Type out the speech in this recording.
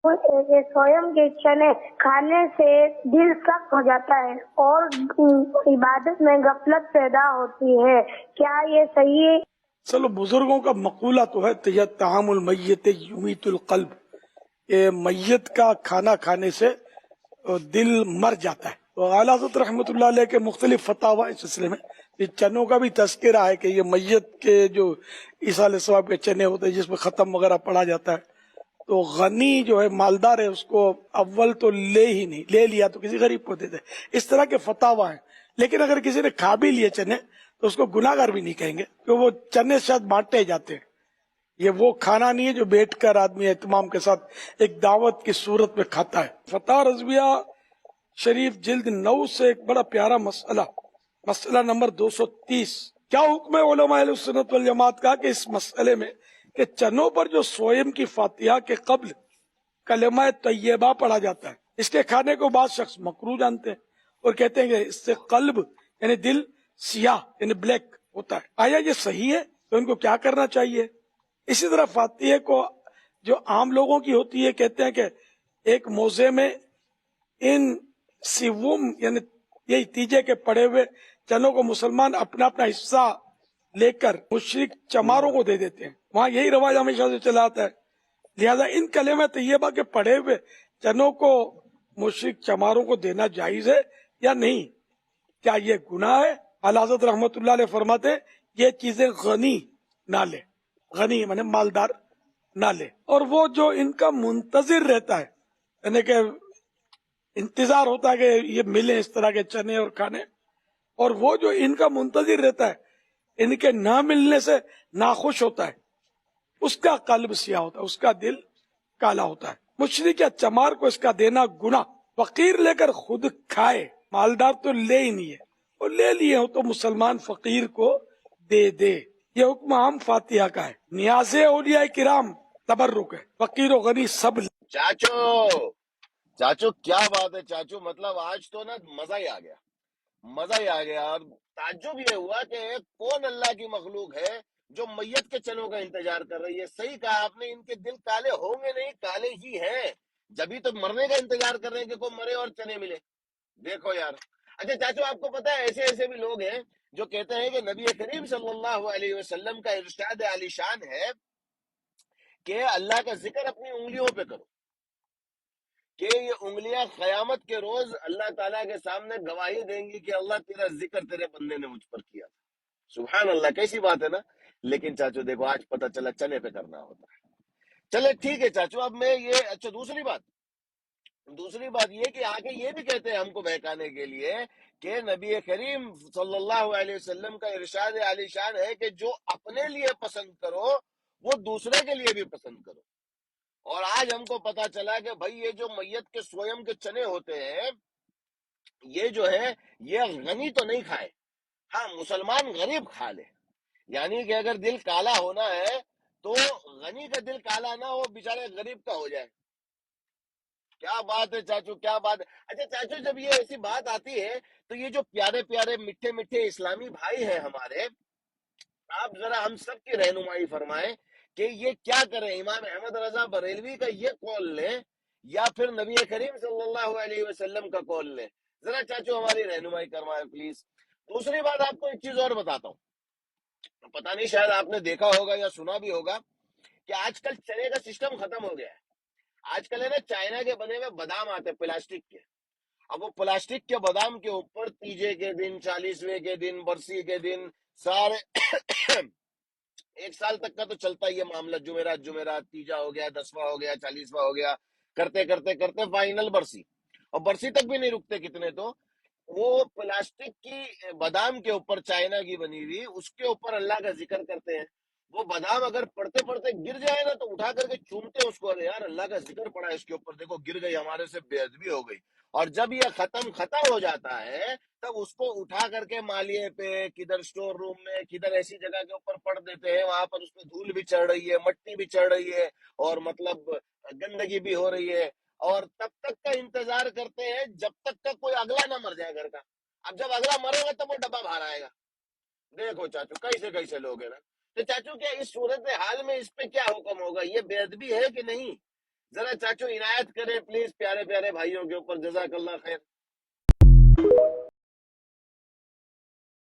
یہ سویم کے چنے کھانے سے دل سخت ہو جاتا ہے اور عبادت میں غفلت پیدا ہوتی ہے، کیا یہ صحیح ہے؟ چلو بزرگوں کا مقولہ تو ہے طعام المیت یمیت القلب، کہ میت کا کھانا کھانے سے دل مر جاتا ہے۔ تو اعلیٰ حضرت رحمۃ اللہ علیہ کے مختلف فتاوی اس سلسلے میں، یہ چنوں کا بھی تذکرہ ہے کہ یہ میت کے جو عیسیٰ علیہ السلام کے چنے ہوتے ہیں جس میں ختم وغیرہ پڑا جاتا ہے، تو غنی جو ہے مالدار ہے اس کو اول تو لے ہی نہیں، لے لیا تو کسی غریب کو دے دے، اس طرح کے فتاوی ہیں۔ لیکن اگر کسی نے کھا بھی لیے چنے تو اس کو گناہ گار بھی نہیں کہیں گے، کہ وہ چنے شاید بانٹے جاتے ہیں، یہ وہ کھانا نہیں ہے جو بیٹھ کر آدمی اہتمام کے ساتھ ایک دعوت کی صورت میں کھاتا ہے۔ فتح رضویہ شریف جلد 9 سے ایک بڑا پیارا مسئلہ نمبر 230، کیا حکم ہے علماء اہل سنت والجماعت کا کہ اس مسئلے میں کہ چنوں پر جو سوئم کی فاتحہ کے قبل کلمہ طیبہ پڑھا جاتا ہے، اس کے کھانے کو بعض شخص مکروہ جانتے ہیں اور کہتے ہیں کہ اس سے قلب یعنی دل سیاہ یعنی بلیک ہوتا ہے، آیا یہ صحیح ہے؟ تو ان کو کیا کرنا چاہیے؟ اسی طرح فاتحہ کو جو عام لوگوں کی ہوتی ہے، کہتے ہیں کہ ایک موزے میں ان سیوم یعنی یہی تیجے کے پڑے ہوئے چنوں کو مسلمان اپنا اپنا حصہ لے کر مشرک چماروں کو دے دیتے ہیں، وہاں یہی رواج ہمیشہ سے چلا آتا ہے، لہذا ان کلمہ طیبہ کے پڑے ہوئے چنوں کو مشرک چماروں کو دینا جائز ہے یا نہیں؟ کیا یہ گناہ ہے؟ اعلیٰ حضرت رحمت اللہ علیہ فرماتے ہیں یہ چیزیں غنی نہ لے، غنی مانے مالدار نہ لے، اور وہ جو ان کا منتظر رہتا ہے یعنی کہ انتظار ہوتا ہے کہ یہ ملے اس طرح کے چنے اور کھانے، اور وہ جو ان کا منتظر رہتا ہے ان کے نہ ملنے سے ناخوش ہوتا ہے، اس کا قلب سیاہ ہوتا ہے، اس کا دل کالا ہوتا ہے۔ مشرک یا چمار کو اس کا دینا گناہ، فقیر لے کر خود کھائے، مالدار تو لے ہی نہیں ہے، اور لے لیے ہو تو مسلمان فقیر کو دے دے۔ یہ حکم عام فاتحہ کا ہے۔ نیاز اولیاء کرام تبرک ہے، فقیر و غنی سب چاچو کیا بات ہے چاچو، مطلب آج تو نا مزہ ہی آ گیا، مزہ ہی آ گیا، اور تعجب یہ ہوا کہ کون اللہ کی مخلوق ہے جو میت کے چنوں کا انتظار کر رہی ہے۔ صحیح کہا آپ نے، ان کے دل کالے ہوں گے نہیں، کالے ہی ہیں، جبھی تو مرنے کا انتظار کر رہے ہیں کہ کوئی مرے اور چنے ملے۔ دیکھو یار، اچھا چاچو آپ کو پتا ہے ایسے بھی لوگ ہیں جو کہتے ہیں کہ نبی کریم صلی اللہ علیہ وسلم کا ارشاد عالی شان ہے کہ اللہ کا ذکر اپنی انگلیوں پہ کرو، کہ یہ انگلیاں قیامت کے روز اللہ تعالیٰ کے سامنے گواہی دیں گی کہ اللہ تیرا ذکر تیرے بندے نے مجھ پر کیا تھا۔ سبحان اللہ، کیسی بات ہے نا۔ لیکن چاچو دیکھو آج پتہ چلا چنے پہ کرنا ہوتا ہے۔ چلے ٹھیک ہے چاچو، اب میں یہ اچھا دوسری بات یہ کہ آگے یہ بھی کہتے ہیں ہم کو بہکانے کے لیے کہ نبی کریم صلی اللہ علیہ وسلم کا ارشاد عالی شان ہے کہ جو اپنے لیے پسند کرو وہ دوسرے کے لیے بھی پسند کرو۔ اور آج ہم کو پتا چلا کہ بھائی یہ جو میت کے سویم کے چنے ہوتے ہیں یہ جو ہے یہ غنی تو نہیں کھائے، ہاں مسلمان غریب کھا لے، یعنی کہ اگر دل کالا ہونا ہے تو غنی کا دل کالا نہ ہو، بیچارے غریب کا ہو جائے۔ کیا بات ہے چاچو، کیا بات ہے۔ اچھا چاچو جب یہ ایسی بات آتی ہے تو یہ جو پیارے پیارے میٹھے میٹھے اسلامی بھائی ہیں ہمارے، آپ ذرا ہم سب کی رہنمائی فرمائیں کہ یہ کیا کریں، امام احمد رضا بریلوی کا یہ قول لیں یا پھر نبی کریم صلی اللہ علیہ وسلم کا قول لیں؟ ذرا چاچو ہماری رہنمائی کروائیں پلیز۔ دوسری بات آپ کو ایک چیز اور بتاتا ہوں، پتہ نہیں شاید آپ نے دیکھا ہوگا یا سنا بھی ہوگا کہ آج کل چنے کا سسٹم ختم ہو گیا ہے۔ آج کل ہے نا چائنا کے بنے ہوئے بادام آتے پلاسٹک کے، اب وہ پلاسٹک کے بادام کے اوپر تیجے کے دن، 40ویں کے دن، برسی کے دن، سارے ایک سال تک کا تو چلتا ہی ہے معاملہ، جمعرات تیجا ہو گیا، 10واں ہو گیا، 40واں ہو گیا، کرتے کرتے کرتے فائنل برسی، اور برسی تک بھی نہیں رکتے کتنے تو وہ پلاسٹک کی بادام کے اوپر چائنا کی بنی ہوئی اس کے اوپر اللہ کا ذکر کرتے ہیں۔ وہ بادام اگر پڑھتے پڑھتے گر جائے نا تو اٹھا کر کے چومتے اس کو، ارے یار اللہ کا ذکر پڑا ہے اس کے اوپر، دیکھو گر گئی، ہمارے سے بے ادبی ہو گئی۔ اور جب یہ ختم ہو جاتا ہے تب اس کو اٹھا کر کے مالیے پہ، کدھر اسٹور روم میں، کدھر ایسی جگہ کے اوپر پڑھ دیتے ہیں، وہاں پر اس پہ دھول بھی چڑھ رہی ہے، مٹی بھی چڑھ رہی ہے، اور مطلب گندگی بھی ہو رہی ہے، اور تب تک کا انتظار کرتے ہیں جب تک کا کوئی اگلا نہ مر جائے گھر کا۔ اب جب اگلا مرے گا تب وہ ڈبہ باہر آئے گا۔ دیکھو چاچو کیسے لوگ ہیں نا۔ تو چاچو کیا اس صورت حال میں اس پہ کیا حکم ہوگا، یہ بے ادبی ہے کہ نہیں؟ ذرا چاچو عنایت کریں پلیز پیارے پیارے بھائیوں کے اوپر، جزاک اللہ خیر.